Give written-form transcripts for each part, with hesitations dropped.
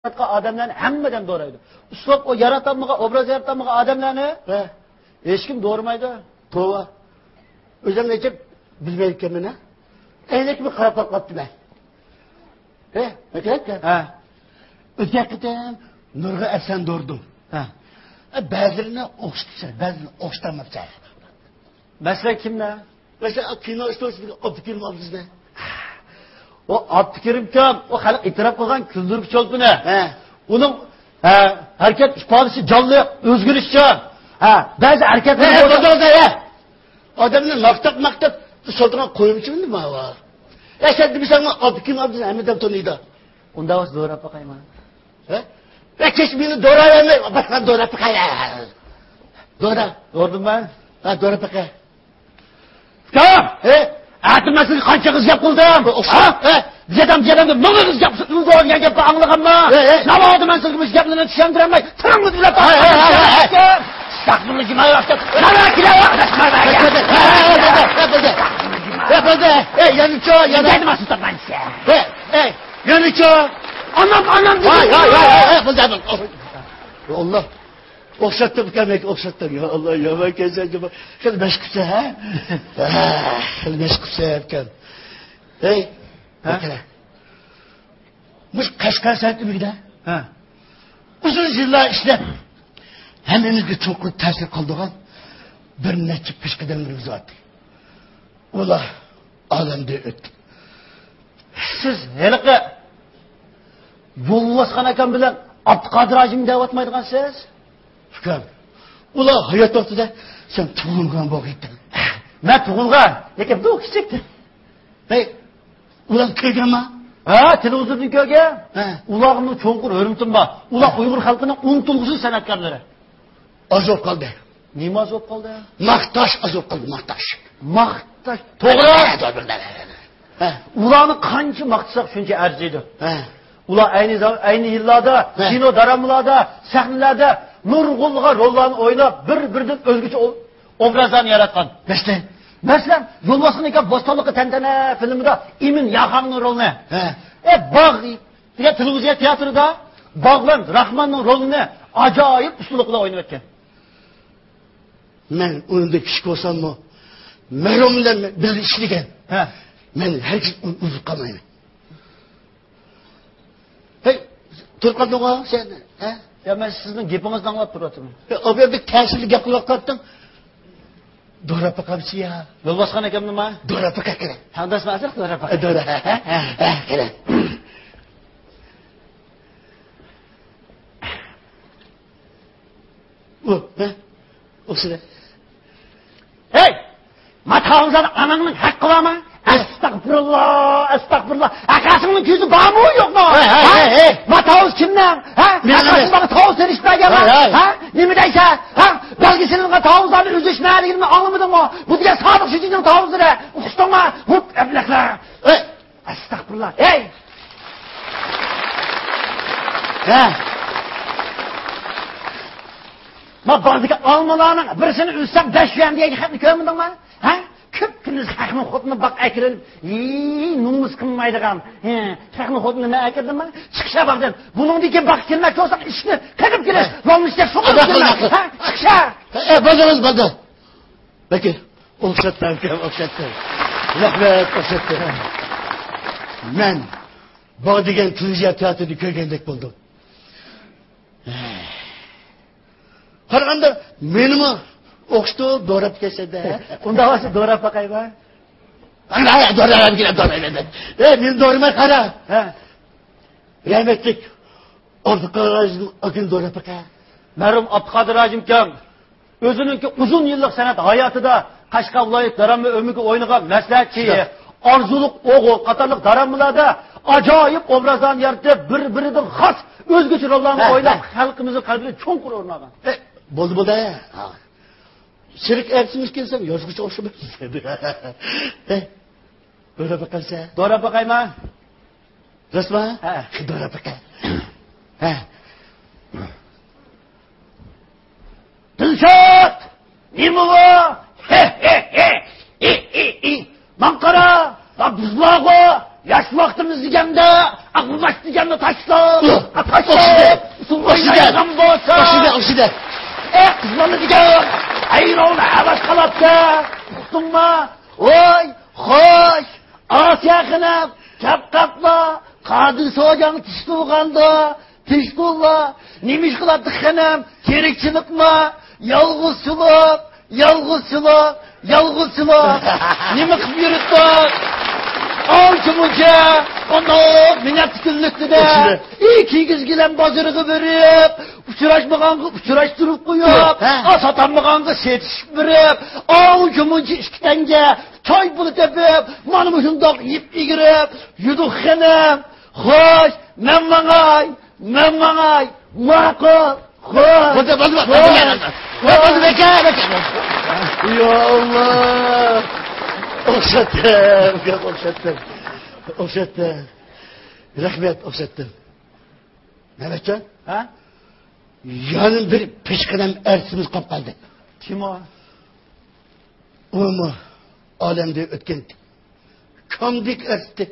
odamlarni hammadan do'raydi. Ustob o yaratamıga, obraz yaratamıga odamlarni hech kim do'rmaydi. To'g'ri. O'zim aytib bilmayotganman. Eynekmi qarab qolibdi-man. O'tayotgan. O'tayotgan Nurga Asan do'rdim. Ba'zilarini o'qitishdi, ba'zilarini o'qitamabdi. Masalan kimlar? Masalan kino ustozidagi Abdukerim abizda. O Abdukerim kam, o xalq e'tirof qilgan kuldirib cho'lpini. Uning harakat ifodasi jonli, o'zgarishchan. Ba'zi harakatlar odamlar maqtab soltirgan qo'yimchimi nima bor? Sen demisang Abdukerim abiz hammadan taniydi. Unda o'z do'rab boqayman. Keç beni doğrayamay, başka doğra pekaya. Doğra. Doğrdum ben. Doğra pekaya. Tamam. Atmasın kança kız yap kıldım. Zedam da ne kız yapsın? Doğru yan yapı anladım mı? Ne oldu ben sırgımız yaptığını düşündüremey. Tırmız bile tamam. Saklılı cimaya başladı. Sana kiler Yapıldı. Yanıço. Dedim aslında ben size. Yanıço. Anam. Allah. Okşattım kemek okşattım ya Allah ya ben kesince bak. Şöyle meşgulse ha. Şöyle meşgulse yapken. Bakın. Mış kaşkar saatli bir de. Uzun yıllar işte. Hemimizde çok tesir kaldığın bir neçe pişkidenlerimiz vardı. Ola alemde öttü. Siz hele Yollaskan ekan bilen Abdülkadir Hacim devatmaydıgan siz? Şükür. Ula hayat ortada sen tuğulgan boğuydun. Ben tuğulgan. Lekin bu küçüktü. Ulan köygen mi? Televizorun köyge. Ulağımın çoğunkur örümtüm var. Ulaq Uygur halkının unutulgusu sanatkarları. Azop kaldı. Neymi azop kaldı? Maktaş azop kaldı, maktaş. Maktaş. Doğru. Ulağını kançı maktasak şunca erziydi. Ular aynı yıllarda, kino daramlarda, sahnelerde nurgulga rollarını oynab, bir-birinden özgüçü obrazlarını yaratkan. Mesela Yolbasın eken Bostanlıkı Tentene filminde İmin Yakan'ın rolünü. Bağ, televizyon tiyatroda Bağlan Rahman'ın rolünü acayip üstünlükle oynayırken. Ben oyunda küçük olsam mı, merhumla bir işliken, ben herkes uzakamayım. Turqatın oğa sen, Ya ben sizin gepinizden anlap duratım. O bir tersizlik yapılak kattın. Doğra pakamsı ya. Yolbaskan ekem nima? Doğra pakak kere. Handasın azık doğra pakak. Doğra. Kere. O sıra. Hey! Matağımızdan ananın hakkı var mı? Estağfurullah. Akasının yüzü bağ mı yok mu? Matağız kimden? Akasının bana tavuz serişmeye mi? Nimideyse? Belgesinin tavuzlarla üzleşmeyeliğini anlamadın mı? Bu diye sadık şücünün tavuzları. Uçtun mu? Hop evlekler. Estağfurullah. Hey! Ma bazı almalarının birisini üzsem 5 yuan diye yıkatını görmedin mi? Köpkiniz hakını xodunu bak akirilib, numuz kılmaydıgan. Hakını xodunu ne akirdin mi? Çıkışa bakdın. Bunun dike bak kelmek olsa işini kırıp gelir. Yolun işte sokup gelmek. Çıkışa. Badı. Peki. Okşattım. Rahmet okşattım. Ben bağ degen televizyon tiyatrını köygendek buldum. Qaraganda menimi o'qishdi do'rab kelsa-da. Unda hozir do'rab boqaymi? Ana, do'rab keladi. Men do'rmay qara. Rahmetlik Abdülkadir Hacim do'rab boqa. Merhum Abdülkadir Hacim kam o'zininki uzun yillik san'at hayotida Qashqar viloyat darama o'miga o'ynagan maslahatchi, orzuluq o'g'il qatorliq daramlarda ajoyib obrazlarni yaratib, bir-biridan xos o'zgacha rollarni o'ynab, xalqimizning qalbida cho'nqur o'rnagan. Bo'ldi. Şirik ertimiz kelsem yozgıç o'xshamaydi. Do'ra boqalsa. Do'ra boqayman. Rasman? Do'ra boqa. Dilshod! Nima bu? Manqara, bizlarga yosh vaqtimiz deganda, aqlbash deganda tashlab. o'ynaydigan bo'lsa. Oshida. Qizlarni degan. Ayrovni havash qilibdi. Uqdingmi? Voy, xo'sh. Osiyo xinab, kapqatla, qadi so'jang tishtuğanda, tishtulla. Nimish qiladi xinam? Kerikchilikmi? Yolg'izchilik. Nima qilib yuribdi? Olchimuncha, ondoq minat kunlikda. Ikingizgilan bozoriga berib, uchrashtirib qo'yib, sotanmaganga setishib berib, olchimuncha 2 tanga choy puli tepib, mana shundoq yeb igirib, yuduq xanam. Xo'sh, men mangay. Ma'qul. Xo'sh. Ya Allah. O'xshatdim. Rahmat, o'xshatdim. Mehmetjon? Ha? Yanım bir peshqadam arsimiz qolib qoldi. Kim o? O'mi olamda o'tgan komdik arsdi.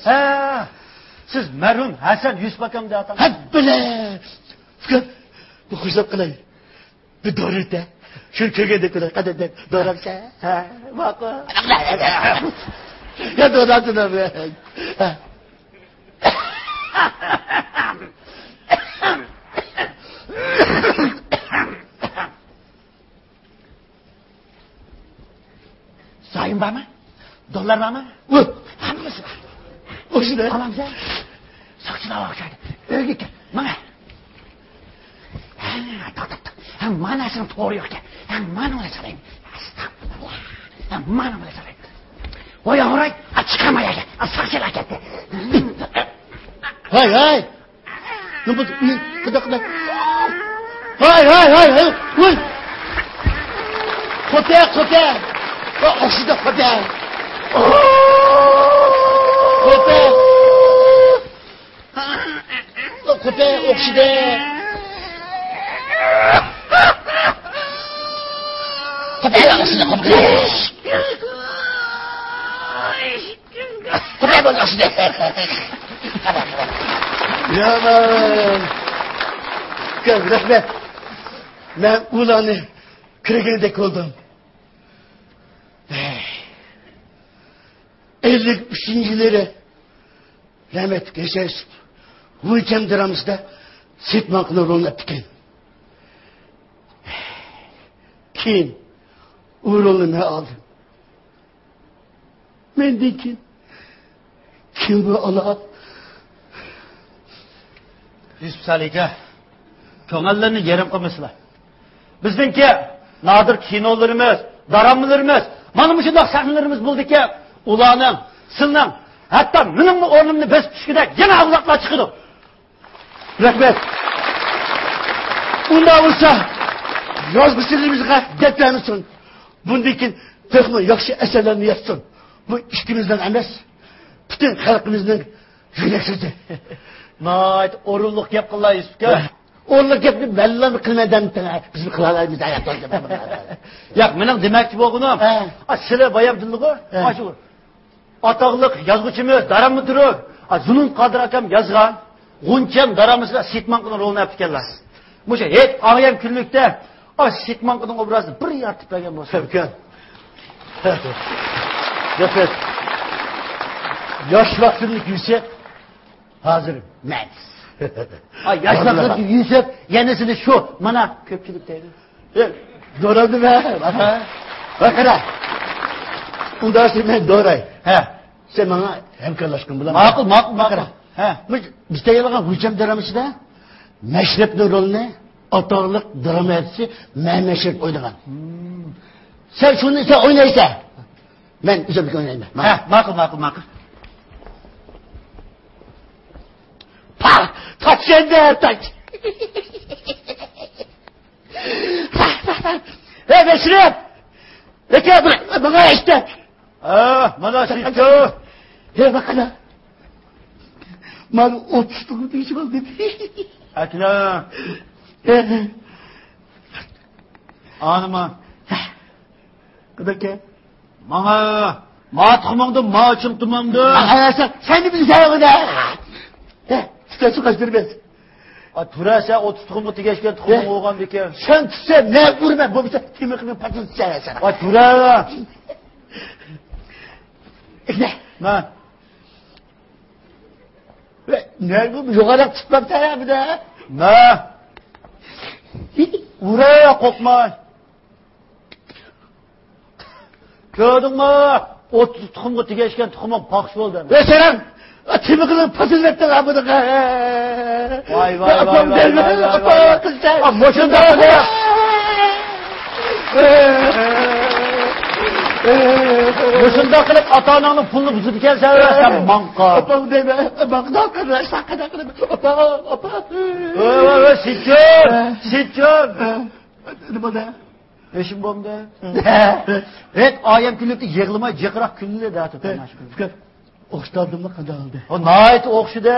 Ha, siz marhum Hasan Yusuf akamni atamaysiz. Ha, bile. Bu hisob qilay. Bir dorita. Şunu kögede kadar kadar doğramsa. Ha, bak. Ya doğradın abi. Sayın var mı? Dolar var mı? Hamısı var. O şu ne? Alam sen. Sakçına bak şöyle. Öyle gel. Bana. Manasını doğru yok ki. Mana öyle sarayım. Estağfurullah. Mana öyle sarayım. O yavray çıkamaya gel. Sakçına gitti. Hay. Ne bu? Kıda. Hay. Uy. Kote. O şu da kote. Kote o şu da. Yaman. Rahmet. Ben ulanı kırgındaki oldum. 53'lere rahmet geçeriz. Bu ülkem dramızda Sitmank'ın rolunu yaptıkken. Kim? Uğrunu aldı. Mendin kim bu Allah? Yusuf Salika, ko'ngillarni yerim qilmaslar. Bizningki nodir kinolarimiz, daramlarimiz, mana bu shundoq sahnalarimiz bo'ldiki, ularning, sizning, hatto mening o'rnimni bosib tushgida yana avlodlar chiqdi. Rahmat. Unda bo'lsa, yozg'uchiligimizga gaplansin. Bundan keyin texmo yaxshi asarlarni yozsin. Bu ishimizdan emas, butun xalqimizning yurak so'zi. Mayt, o'rinliq gap qillar Yusufga. O'rinliq gapni ballam qilmadan biz qilalaymiz hayotda. Yo'q, mening demoqchi bo'lganim, sizlar boyabdinligu, shu atoqliq yozuvchimiz, daramoturg, Zulun Qodir akam yozgan G'uncham daramizda Sitmankning rolini olib kelganlar. O'sha hech og'ayam kunlikda Sitmankning obrazini bir yaratib bergan bo'lsa. Sevkan. Rahmat. Yosh vaqtimni Yusuf hozirim. Men. Yosh vaqtimni Yusuf yanasini shu mana ko'pchilik deydi. Do'radimi? Bakara. Unda men do'ray. Sen bana hamkorlashgan bilan. Ma'qul. Bakara. Biz tayyorlagan G'uncham dramasida Mashrabning rolini atoqliq dramatchi Mashrab o'ynagan. Sen shuni o'ynaysan. Men o'zimga o'ynayman. Ma'qul. Taçende taç. Mashrab. Bana işte. Mana situ. Bakana. Man 30'luk bir iş oldu. Akla. Anıma. Kıdaki. Ma tıxmangdı, ma çımtımangdı. Sen de bizi sayı da. Stası kaçtırmaz. Turasa 30 tuxumga tegashgan tuxuming o'g'an ekan. Sen tutsa ne urma bo'lsa temikning patini tusasan. Tura. Ne? Ne bu yuqarıda tutmam tarafında? Ne? Uraya kokmay. Gördün mü? 30 tuxumga tegashgan tuxumim paqsh bo'ldi. Sen temikning patini vetten abıdı. Vay. Moşunda Mushunda qilib ota-onangning pulini buzib kelsan, sen manqa. Opam deme, baqda qilib, saqada qilib. Opa. Voy, sitjon. Nima da? Eşim bomda. Evet, ayam kunlikda yig'lamay, jiqroq kunli da. O'xshdimmi qanday oldi? O nayt o'xshida.